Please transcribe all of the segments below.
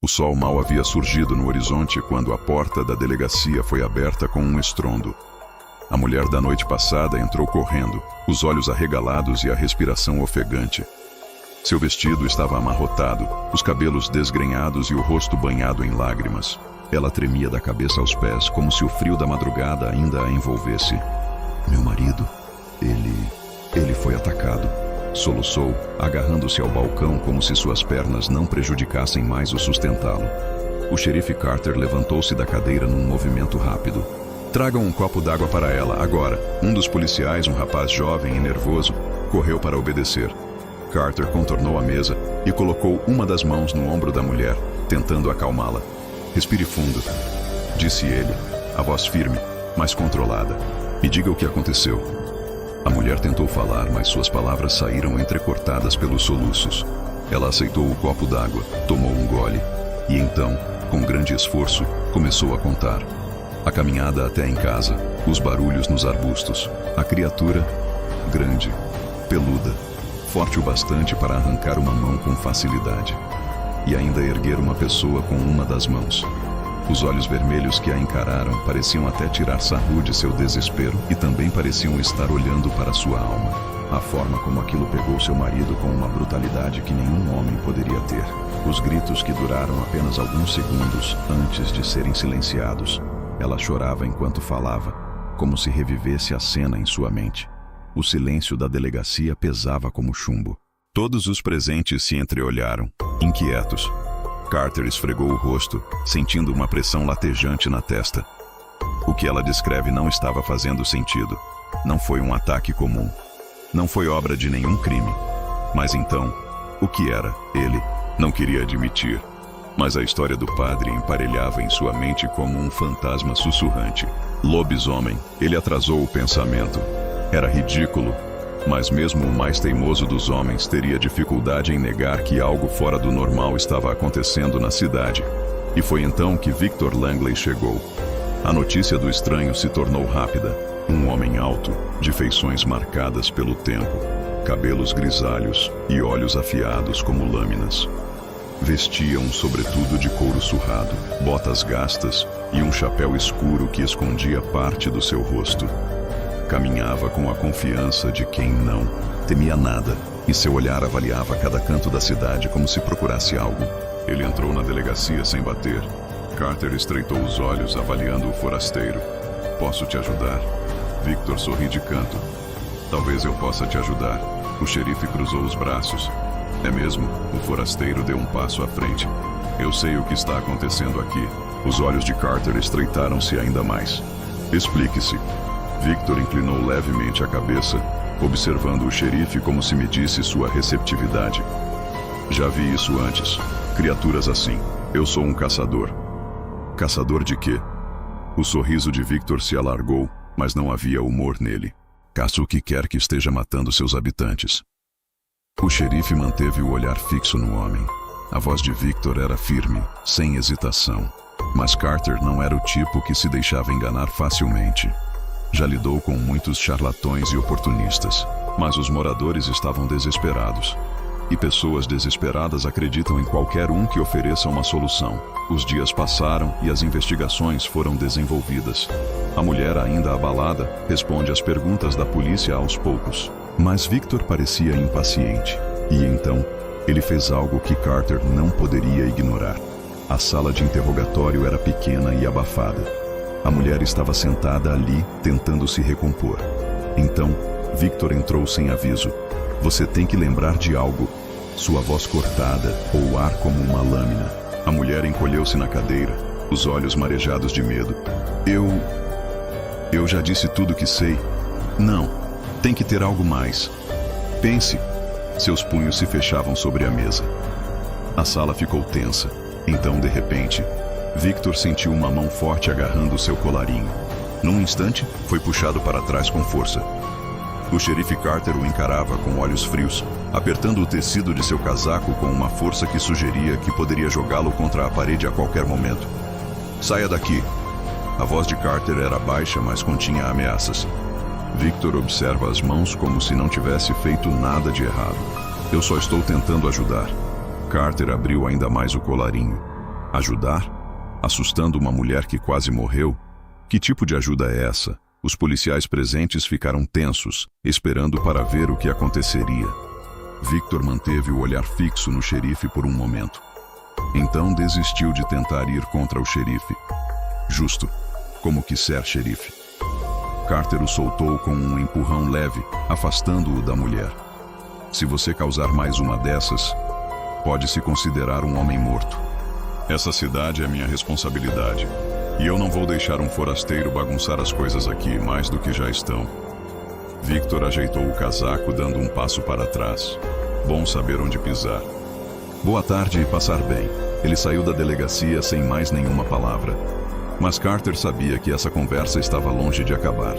O sol mal havia surgido no horizonte quando a porta da delegacia foi aberta com um estrondo. A mulher da noite passada entrou correndo, os olhos arregalados e a respiração ofegante. Seu vestido estava amarrotado, os cabelos desgrenhados e o rosto banhado em lágrimas. Ela tremia da cabeça aos pés, como se o frio da madrugada ainda a envolvesse. Meu marido, ele foi atacado. Soluçou, agarrando-se ao balcão como se suas pernas não prejudicassem mais o sustentá-lo. O xerife Carter levantou-se da cadeira num movimento rápido. Tragam um copo d'água para ela, agora. Um dos policiais, um rapaz jovem e nervoso, correu para obedecer. Carter contornou a mesa e colocou uma das mãos no ombro da mulher, tentando acalmá-la. Respire fundo, disse ele, a voz firme, mas controlada. Me diga o que aconteceu. A mulher tentou falar, mas suas palavras saíram entrecortadas pelos soluços. Ela aceitou o copo d'água, tomou um gole, e então, com grande esforço, começou a contar. A caminhada até em casa, os barulhos nos arbustos, a criatura, grande, peluda, forte o bastante para arrancar uma mão com facilidade, e ainda erguer uma pessoa com uma das mãos. Os olhos vermelhos que a encararam pareciam até tirar sarro de seu desespero e também pareciam estar olhando para sua alma. A forma como aquilo pegou seu marido com uma brutalidade que nenhum homem poderia ter. Os gritos que duraram apenas alguns segundos antes de serem silenciados. Ela chorava enquanto falava, como se revivesse a cena em sua mente. O silêncio da delegacia pesava como chumbo. Todos os presentes se entreolharam, inquietos. Carter esfregou o rosto, sentindo uma pressão latejante na testa. O que ela descreve não estava fazendo sentido. Não foi um ataque comum. Não foi obra de nenhum crime. Mas então, o que era? Ele não queria admitir. Mas a história do padre emparelhava em sua mente como um fantasma sussurrante. Lobisomem, ele atrasou o pensamento. Era ridículo. Mas mesmo o mais teimoso dos homens teria dificuldade em negar que algo fora do normal estava acontecendo na cidade. E foi então que Victor Langley chegou. A notícia do estranho se tornou rápida. Um homem alto, de feições marcadas pelo tempo, cabelos grisalhos e olhos afiados como lâminas. Vestia um sobretudo de couro surrado, botas gastas e um chapéu escuro que escondia parte do seu rosto. Caminhava com a confiança de quem não temia nada, e seu olhar avaliava cada canto da cidade como se procurasse algo. Ele entrou na delegacia sem bater. Carter estreitou os olhos, avaliando o forasteiro. Posso te ajudar? Victor sorri de canto. Talvez eu possa te ajudar. O xerife cruzou os braços. É mesmo? O forasteiro deu um passo à frente. Eu sei o que está acontecendo aqui. Os olhos de Carter estreitaram-se ainda mais. Explique-se. Victor inclinou levemente a cabeça, observando o xerife como se medisse sua receptividade. Já vi isso antes. Criaturas assim. Eu sou um caçador. Caçador de quê? O sorriso de Victor se alargou, mas não havia humor nele. Caça o que quer que esteja matando seus habitantes. O xerife manteve o olhar fixo no homem. A voz de Victor era firme, sem hesitação. Mas Carter não era o tipo que se deixava enganar facilmente. Já lidou com muitos charlatões e oportunistas, mas os moradores estavam desesperados. E pessoas desesperadas acreditam em qualquer um que ofereça uma solução. Os dias passaram e as investigações foram desenvolvidas. A mulher, ainda abalada, responde às perguntas da polícia aos poucos. Mas Victor parecia impaciente. E então, ele fez algo que Carter não poderia ignorar. A sala de interrogatório era pequena e abafada. A mulher estava sentada ali, tentando se recompor. Então, Victor entrou sem aviso. Você tem que lembrar de algo. Sua voz cortada, ou o ar como uma lâmina. A mulher encolheu-se na cadeira, os olhos marejados de medo. Eu já disse tudo que sei. Não, tem que ter algo mais. Pense. Seus punhos se fechavam sobre a mesa. A sala ficou tensa. Então, de repente, Victor sentiu uma mão forte agarrando seu colarinho. Num instante, foi puxado para trás com força. O xerife Carter o encarava com olhos frios, apertando o tecido de seu casaco com uma força que sugeria que poderia jogá-lo contra a parede a qualquer momento. Saia daqui! A voz de Carter era baixa, mas continha ameaças. Victor observa as mãos como se não tivesse feito nada de errado. Eu só estou tentando ajudar. Carter abriu ainda mais o colarinho. Ajudar? Assustando uma mulher que quase morreu? Que tipo de ajuda é essa? Os policiais presentes ficaram tensos, esperando para ver o que aconteceria. Victor manteve o olhar fixo no xerife por um momento. Então desistiu de tentar ir contra o xerife. Justo, como quiser, xerife. Carter o soltou com um empurrão leve, afastando-o da mulher. Se você causar mais uma dessas, pode se considerar um homem morto. Essa cidade é minha responsabilidade, e eu não vou deixar um forasteiro bagunçar as coisas aqui mais do que já estão. Victor ajeitou o casaco, dando um passo para trás. Bom saber onde pisar. Boa tarde e passar bem. Ele saiu da delegacia sem mais nenhuma palavra. Mas Carter sabia que essa conversa estava longe de acabar.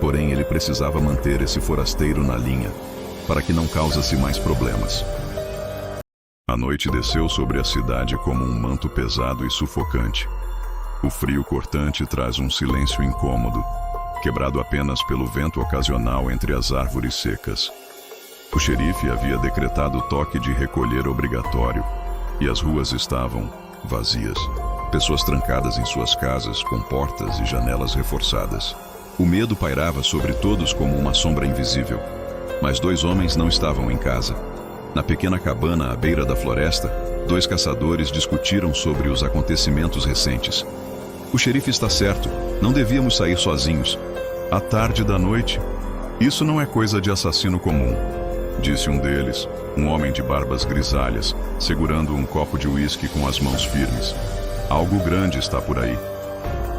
Porém, ele precisava manter esse forasteiro na linha, para que não causasse mais problemas. A noite desceu sobre a cidade como um manto pesado e sufocante. O frio cortante traz um silêncio incômodo, quebrado apenas pelo vento ocasional entre as árvores secas. O xerife havia decretado toque de recolher obrigatório, e as ruas estavam vazias. Pessoas trancadas em suas casas, com portas e janelas reforçadas. O medo pairava sobre todos como uma sombra invisível. Mas 2 homens não estavam em casa. Na pequena cabana à beira da floresta, 2 caçadores discutiram sobre os acontecimentos recentes. O xerife está certo, não devíamos sair sozinhos. À tarde da noite, isso não é coisa de assassino comum, disse um deles, um homem de barbas grisalhas, segurando um copo de uísque com as mãos firmes. Algo grande está por aí.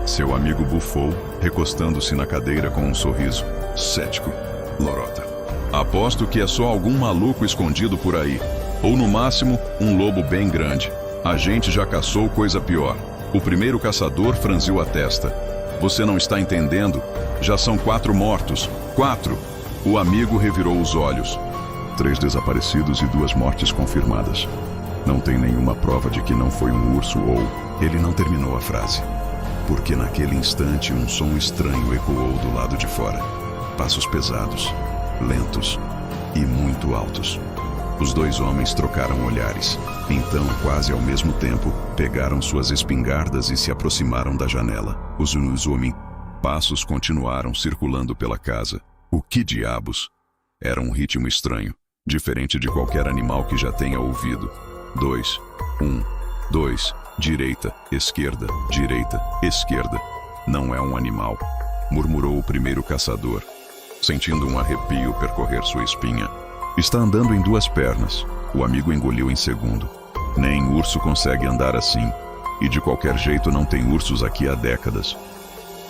Seu amigo bufou, recostando-se na cadeira com um sorriso. Cético, lorota. Aposto que é só algum maluco escondido por aí. Ou no máximo, um lobo bem grande. A gente já caçou coisa pior. O primeiro caçador franziu a testa. Você não está entendendo? Já são 4 mortos. 4! O amigo revirou os olhos. 3 desaparecidos e 2 mortes confirmadas. Não tem nenhuma prova de que não foi um urso ou... Ele não terminou a frase, porque naquele instante um som estranho ecoou do lado de fora. Passos pesados, lentos e muito altos. Os 2 homens trocaram olhares. Então, quase ao mesmo tempo, pegaram suas espingardas e se aproximaram da janela. Os homens passos continuaram circulando pela casa. O que diabos? Era um ritmo estranho, diferente de qualquer animal que já tenha ouvido. 2, 1, 2, direita, esquerda, direita, esquerda. Não é um animal, murmurou o primeiro caçador, sentindo um arrepio percorrer sua espinha. Está andando em 2 pernas. O amigo engoliu em segundo. Nem urso consegue andar assim. E de qualquer jeito não tem ursos aqui há décadas.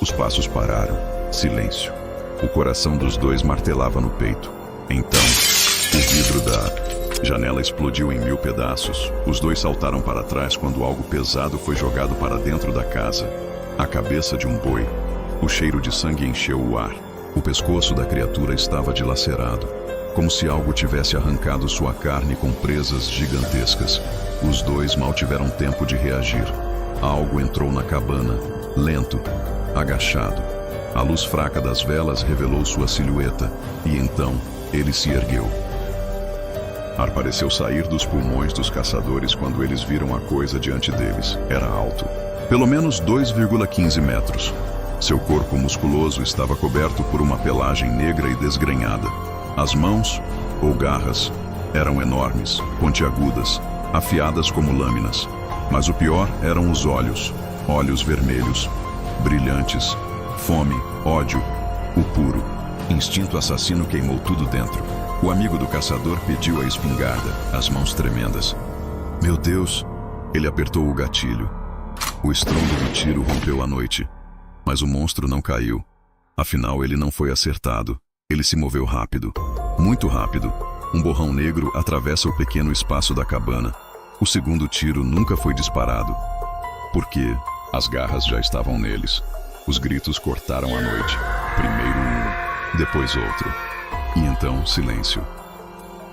Os passos pararam. Silêncio. O coração dos 2 martelava no peito. Então, o vidro da janela explodiu em 1000 pedaços. Os 2 saltaram para trás quando algo pesado foi jogado para dentro da casa. A cabeça de um boi. O cheiro de sangue encheu o ar. O pescoço da criatura estava dilacerado, como se algo tivesse arrancado sua carne com presas gigantescas. Os 2 mal tiveram tempo de reagir. Algo entrou na cabana, lento, agachado. A luz fraca das velas revelou sua silhueta, e então ele se ergueu. Ar pareceu sair dos pulmões dos caçadores quando eles viram a coisa diante deles. Era alto, pelo menos 2,15 metros. Seu corpo musculoso estava coberto por uma pelagem negra e desgrenhada. As mãos, ou garras, eram enormes, pontiagudas, afiadas como lâminas. Mas o pior eram os olhos, olhos vermelhos, brilhantes, fome, ódio, o puro. Instinto assassino queimou tudo dentro. O amigo do caçador pediu a espingarda, as mãos tremendas. Meu Deus! Ele apertou o gatilho. O estrondo do tiro rompeu a noite. Mas o monstro não caiu. Afinal, ele não foi acertado. Ele se moveu rápido. Muito rápido. Um borrão negro atravessa o pequeno espaço da cabana. O segundo tiro nunca foi disparado. Porque as garras já estavam neles. Os gritos cortaram a noite. Primeiro um, depois outro. E então, silêncio.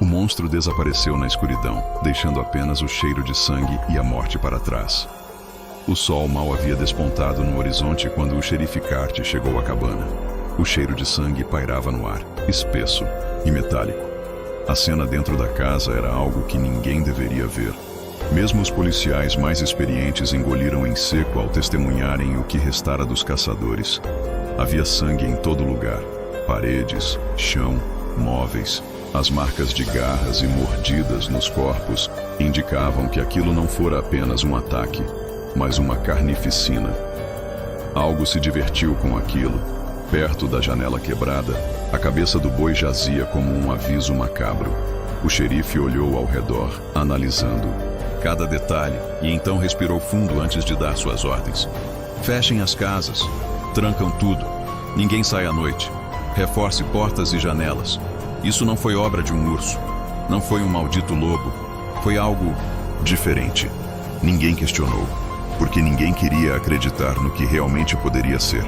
O monstro desapareceu na escuridão, deixando apenas o cheiro de sangue e a morte para trás. O sol mal havia despontado no horizonte quando o xerife Carter chegou à cabana. O cheiro de sangue pairava no ar, espesso e metálico. A cena dentro da casa era algo que ninguém deveria ver. Mesmo os policiais mais experientes engoliram em seco ao testemunharem o que restara dos caçadores. Havia sangue em todo lugar: paredes, chão, móveis. As marcas de garras e mordidas nos corpos indicavam que aquilo não fora apenas um ataque, mas uma carnificina. Algo se divertiu com aquilo. Perto da janela quebrada, a cabeça do boi jazia como um aviso macabro. O xerife olhou ao redor, analisando cada detalhe, e então respirou fundo antes de dar suas ordens. Fechem as casas, trancam tudo, ninguém sai à noite, reforce portas e janelas. Isso não foi obra de um urso, não foi um maldito lobo, foi algo diferente. Ninguém questionou, porque ninguém queria acreditar no que realmente poderia ser.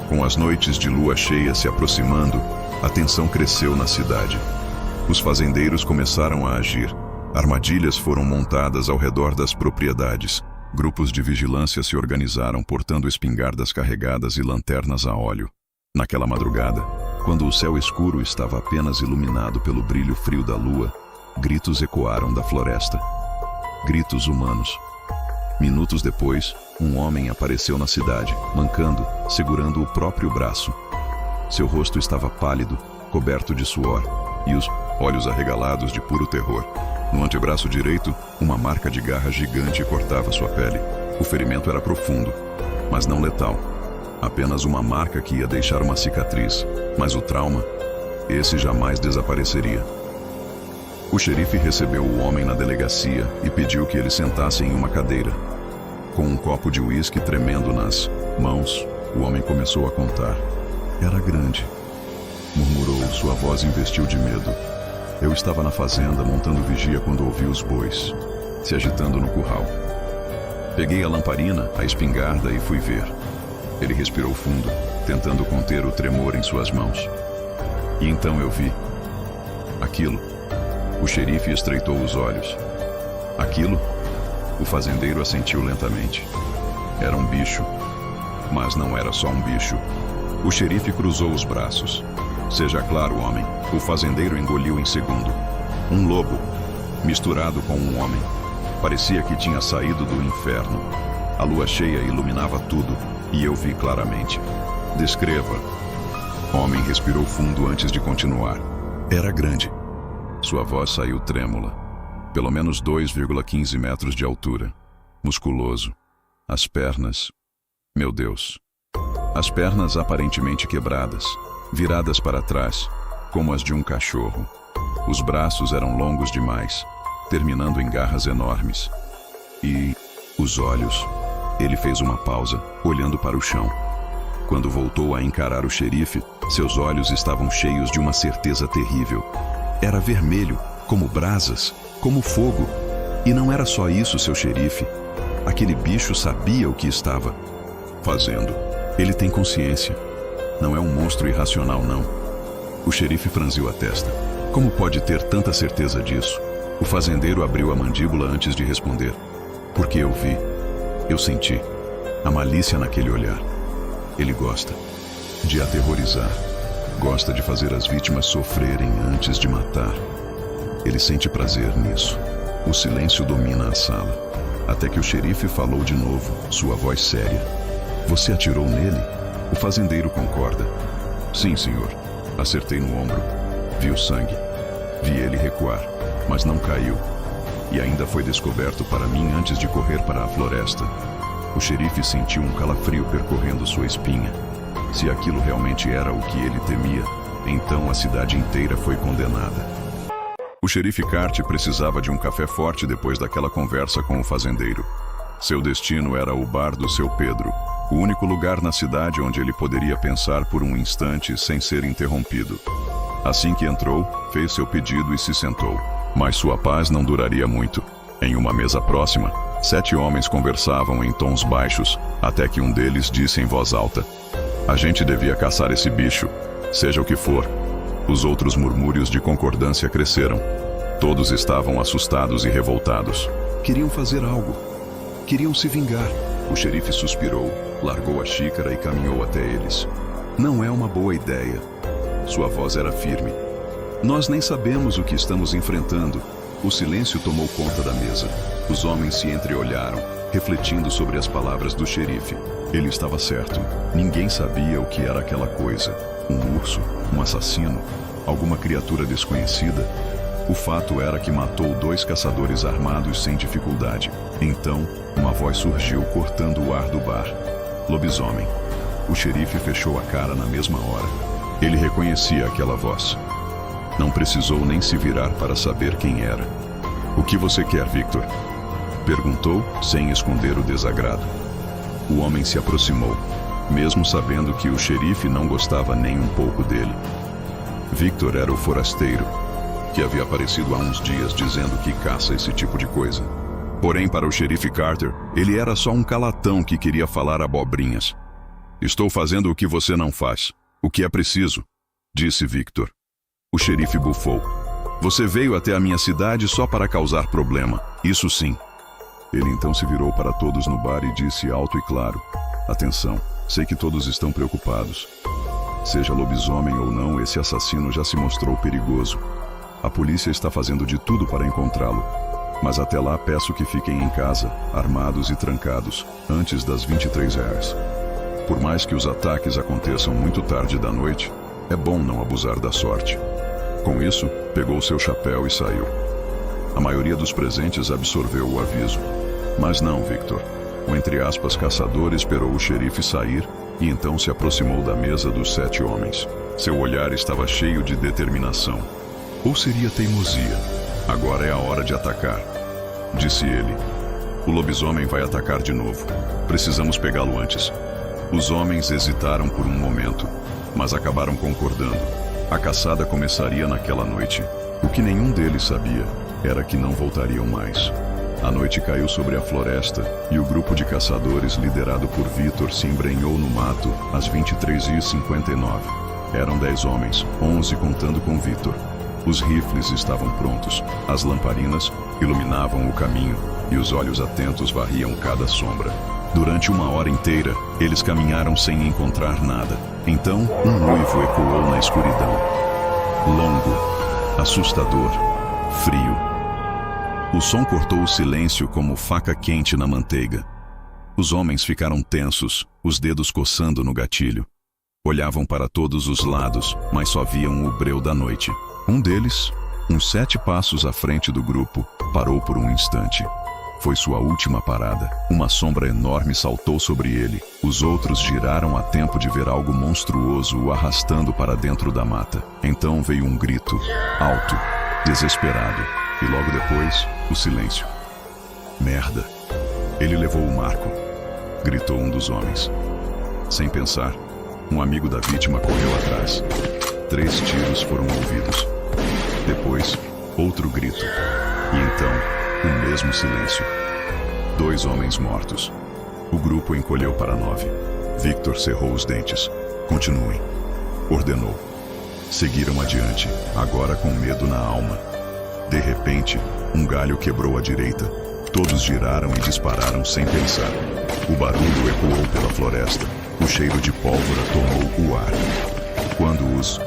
Com as noites de lua cheia se aproximando, a tensão cresceu na cidade. Os fazendeiros começaram a agir. Armadilhas foram montadas ao redor das propriedades. Grupos de vigilância se organizaram portando espingardas carregadas e lanternas a óleo. Naquela madrugada, quando o céu escuro estava apenas iluminado pelo brilho frio da lua, gritos ecoaram da floresta. Gritos humanos. Minutos depois, um homem apareceu na cidade, mancando, segurando o próprio braço. Seu rosto estava pálido, coberto de suor, e os olhos arregalados de puro terror. No antebraço direito, uma marca de garra gigante cortava sua pele. O ferimento era profundo, mas não letal. Apenas uma marca que ia deixar uma cicatriz, mas o trauma, esse jamais desapareceria. O xerife recebeu o homem na delegacia e pediu que ele sentasse em uma cadeira. Com um copo de uísque tremendo nas mãos, o homem começou a contar. Era grande, murmurou, sua voz investiu de medo. Eu estava na fazenda montando vigia quando ouvi os bois se agitando no curral. Peguei a lamparina, a espingarda e fui ver. Ele respirou fundo, tentando conter o tremor em suas mãos. E então eu vi aquilo. O xerife estreitou os olhos. Aquilo? O fazendeiro assentiu lentamente. Era um bicho, mas não era só um bicho. O xerife cruzou os braços. Seja claro, homem, o fazendeiro engoliu em segundo. Um lobo, misturado com um homem. Parecia que tinha saído do inferno. A lua cheia iluminava tudo, e eu vi claramente. Descreva. O homem respirou fundo antes de continuar. Era grande. Sua voz saiu trêmula. Pelo menos 2,15 metros de altura. Musculoso. As pernas... Meu Deus. As pernas aparentemente quebradas, viradas para trás, como as de um cachorro. Os braços eram longos demais, terminando em garras enormes. E os olhos... Ele fez uma pausa, olhando para o chão. Quando voltou a encarar o xerife, seus olhos estavam cheios de uma certeza terrível. Era vermelho, como brasas, como fogo. E não era só isso, seu xerife. Aquele bicho sabia o que estava fazendo. Ele tem consciência. Não é um monstro irracional, não. O xerife franziu a testa. Como pode ter tanta certeza disso? O fazendeiro abriu a mandíbula antes de responder. Porque eu vi. Eu senti. A malícia naquele olhar. Ele gosta de aterrorizar. Gosta de fazer as vítimas sofrerem antes de matar. Ele sente prazer nisso. O silêncio domina a sala. Até que o xerife falou de novo, sua voz séria. Você atirou nele? O fazendeiro concorda. Sim, senhor. Acertei no ombro. Vi o sangue. Vi ele recuar, mas não caiu. E ainda foi descoberto para mim antes de correr para a floresta. O xerife sentiu um calafrio percorrendo sua espinha. Se aquilo realmente era o que ele temia, então a cidade inteira foi condenada. O xerife Cart precisava de um café forte depois daquela conversa com o fazendeiro. Seu destino era o bar do seu Pedro, o único lugar na cidade onde ele poderia pensar por um instante sem ser interrompido. Assim que entrou, fez seu pedido e se sentou. Mas sua paz não duraria muito. Em uma mesa próxima, 7 homens conversavam em tons baixos, até que um deles disse em voz alta: a gente devia caçar esse bicho, seja o que for. Os outros murmúrios de concordância cresceram. Todos estavam assustados e revoltados. Queriam fazer algo. Queriam se vingar. O xerife suspirou, largou a xícara e caminhou até eles. Não é uma boa ideia. Sua voz era firme. Nós nem sabemos o que estamos enfrentando. O silêncio tomou conta da mesa. Os homens se entreolharam, refletindo sobre as palavras do xerife. Ele estava certo. Ninguém sabia o que era aquela coisa. Um urso? Um assassino? Alguma criatura desconhecida? O fato era que matou 2 caçadores armados sem dificuldade. Então, uma voz surgiu cortando o ar do bar. Lobisomem. O xerife fechou a cara na mesma hora. Ele reconhecia aquela voz. Não precisou nem se virar para saber quem era. "O que você quer, Victor?" perguntou, sem esconder o desagrado. O homem se aproximou, mesmo sabendo que o xerife não gostava nem um pouco dele. Victor era o forasteiro, que havia aparecido há uns dias dizendo que caça esse tipo de coisa. Porém, para o xerife Carter, ele era só um calatão que queria falar abobrinhas. "Estou fazendo o que você não faz, o que é preciso", disse Victor. O xerife bufou. "Você veio até a minha cidade só para causar problema, isso sim." Ele então se virou para todos no bar e disse alto e claro: "Atenção, sei que todos estão preocupados. Seja lobisomem ou não, esse assassino já se mostrou perigoso. A polícia está fazendo de tudo para encontrá-lo. Mas até lá peço que fiquem em casa, armados e trancados, antes das 23 horas. Por mais que os ataques aconteçam muito tarde da noite, é bom não abusar da sorte." Com isso, pegou seu chapéu e saiu. A maioria dos presentes absorveu o aviso. Mas não, Victor. O entre aspas caçador esperou o xerife sair e então se aproximou da mesa dos 7 homens. Seu olhar estava cheio de determinação. Ou seria teimosia? "Agora é a hora de atacar", disse ele. "O lobisomem vai atacar de novo. Precisamos pegá-lo antes." Os homens hesitaram por um momento, mas acabaram concordando. A caçada começaria naquela noite. O que nenhum deles sabia era que não voltariam mais. A noite caiu sobre a floresta e o grupo de caçadores liderado por Victor se embrenhou no mato às 23h59. Eram 10 homens, 11 contando com Victor. Os rifles estavam prontos, as lamparinas iluminavam o caminho e os olhos atentos varriam cada sombra. Durante 1 hora inteira, eles caminharam sem encontrar nada. Então, um uivo ecoou na escuridão. Longo, assustador, frio. O som cortou o silêncio como faca quente na manteiga. Os homens ficaram tensos, os dedos coçando no gatilho. Olhavam para todos os lados, mas só viam o breu da noite. Um deles, uns 7 passos à frente do grupo, parou por um instante. Foi sua última parada. Uma sombra enorme saltou sobre ele. Os outros giraram a tempo de ver algo monstruoso o arrastando para dentro da mata. Então veio um grito, alto, desesperado, e logo depois, o silêncio. "Merda! Ele levou o Marco!" gritou um dos homens. Sem pensar, um amigo da vítima correu atrás. 3 tiros foram ouvidos. Depois, outro grito. E então, o mesmo silêncio. 2 homens mortos. O grupo encolheu para 9. Victor cerrou os dentes. "Continuem", ordenou. Seguiram adiante, agora com medo na alma. De repente, um galho quebrou à direita. Todos giraram e dispararam sem pensar. O barulho ecoou pela floresta. O cheiro de pólvora tomou o ar. Quando os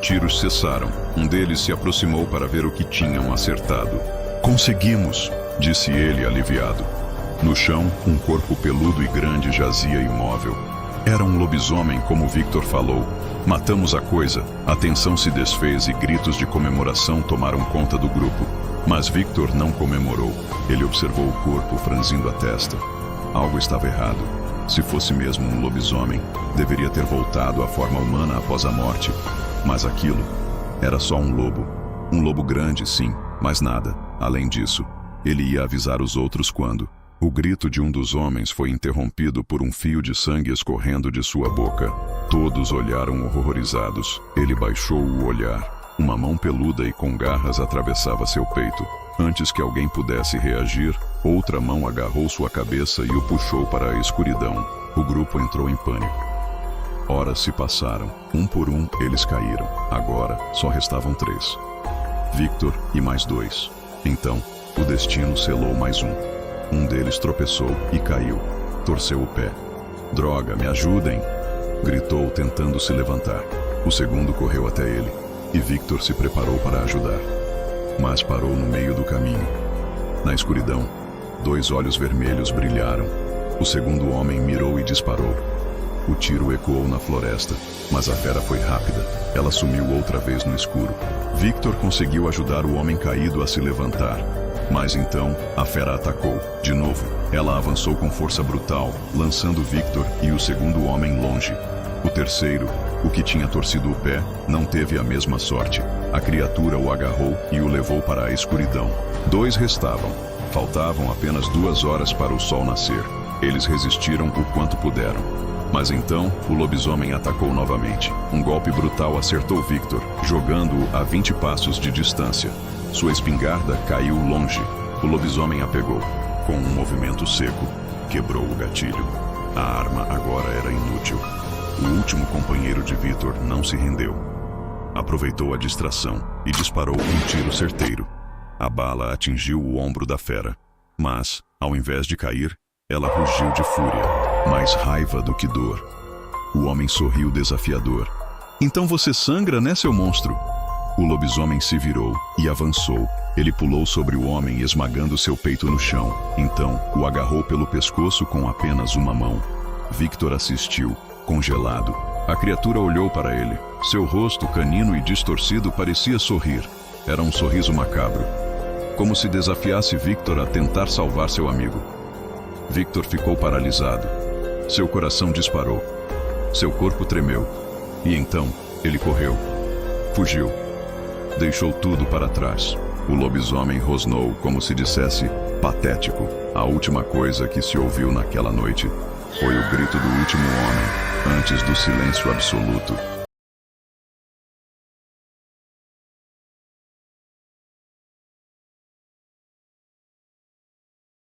tiros cessaram, um deles se aproximou para ver o que tinham acertado. "Conseguimos", disse ele aliviado. No chão, um corpo peludo e grande jazia imóvel. Era um lobisomem, como Victor falou. Matamos a coisa. A tensão se desfez e gritos de comemoração tomaram conta do grupo. Mas Victor não comemorou. Ele observou o corpo franzindo a testa. Algo estava errado. Se fosse mesmo um lobisomem, deveria ter voltado à forma humana após a morte. Mas aquilo era só um lobo. Um lobo grande, sim, mas nada. Além disso, ele ia avisar os outros quando o grito de um dos homens foi interrompido por um fio de sangue escorrendo de sua boca. Todos olharam horrorizados. Ele baixou o olhar. Uma mão peluda e com garras atravessava seu peito. Antes que alguém pudesse reagir, outra mão agarrou sua cabeça e o puxou para a escuridão. O grupo entrou em pânico. Horas se passaram. Um por um, eles caíram. Agora, só restavam 3. Victor e mais 2. Então, o destino selou mais um. Um deles tropeçou e caiu. Torceu o pé. "Droga, me ajudem!" gritou, tentando se levantar. O segundo correu até ele, e Victor se preparou para ajudar. mas parou no meio do caminho. Na escuridão, 2 olhos vermelhos brilharam. O segundo homem mirou e disparou. O tiro ecoou na floresta, mas a fera foi rápida. Ela sumiu outra vez no escuro. Victor conseguiu ajudar o homem caído a se levantar. Mas então, a fera atacou. De novo, ela avançou com força brutal, lançando Victor e o segundo homem longe. O terceiro, o que tinha torcido o pé, não teve a mesma sorte. A criatura o agarrou e o levou para a escuridão. 2 restavam. Faltavam apenas 2 horas para o sol nascer. Eles resistiram o quanto puderam. Mas então, o lobisomem atacou novamente. Um golpe brutal acertou Victor, jogando-o a 20 passos de distância. Sua espingarda caiu longe. O lobisomem a pegou. Com um movimento seco, quebrou o gatilho. A arma agora era inútil. O último companheiro de Victor não se rendeu. Aproveitou a distração e disparou um tiro certeiro. A bala atingiu o ombro da fera. Mas, ao invés de cair, ela rugiu de fúria, mais raiva do que dor. O homem sorriu desafiador. Então você sangra, né, seu monstro? O lobisomem se virou e avançou. Ele pulou sobre o homem, esmagando seu peito no chão. Então, o agarrou pelo pescoço com apenas uma mão. Victor assistiu, congelado. A criatura olhou para ele. Seu rosto, canino e distorcido, parecia sorrir. Era um sorriso macabro, como se desafiasse Victor a tentar salvar seu amigo. Victor ficou paralisado. Seu coração disparou. Seu corpo tremeu. E então, ele correu. Fugiu. Deixou tudo para trás. O lobisomem rosnou como se dissesse, patético. A última coisa que se ouviu naquela noite foi o grito do último homem, antes do silêncio absoluto.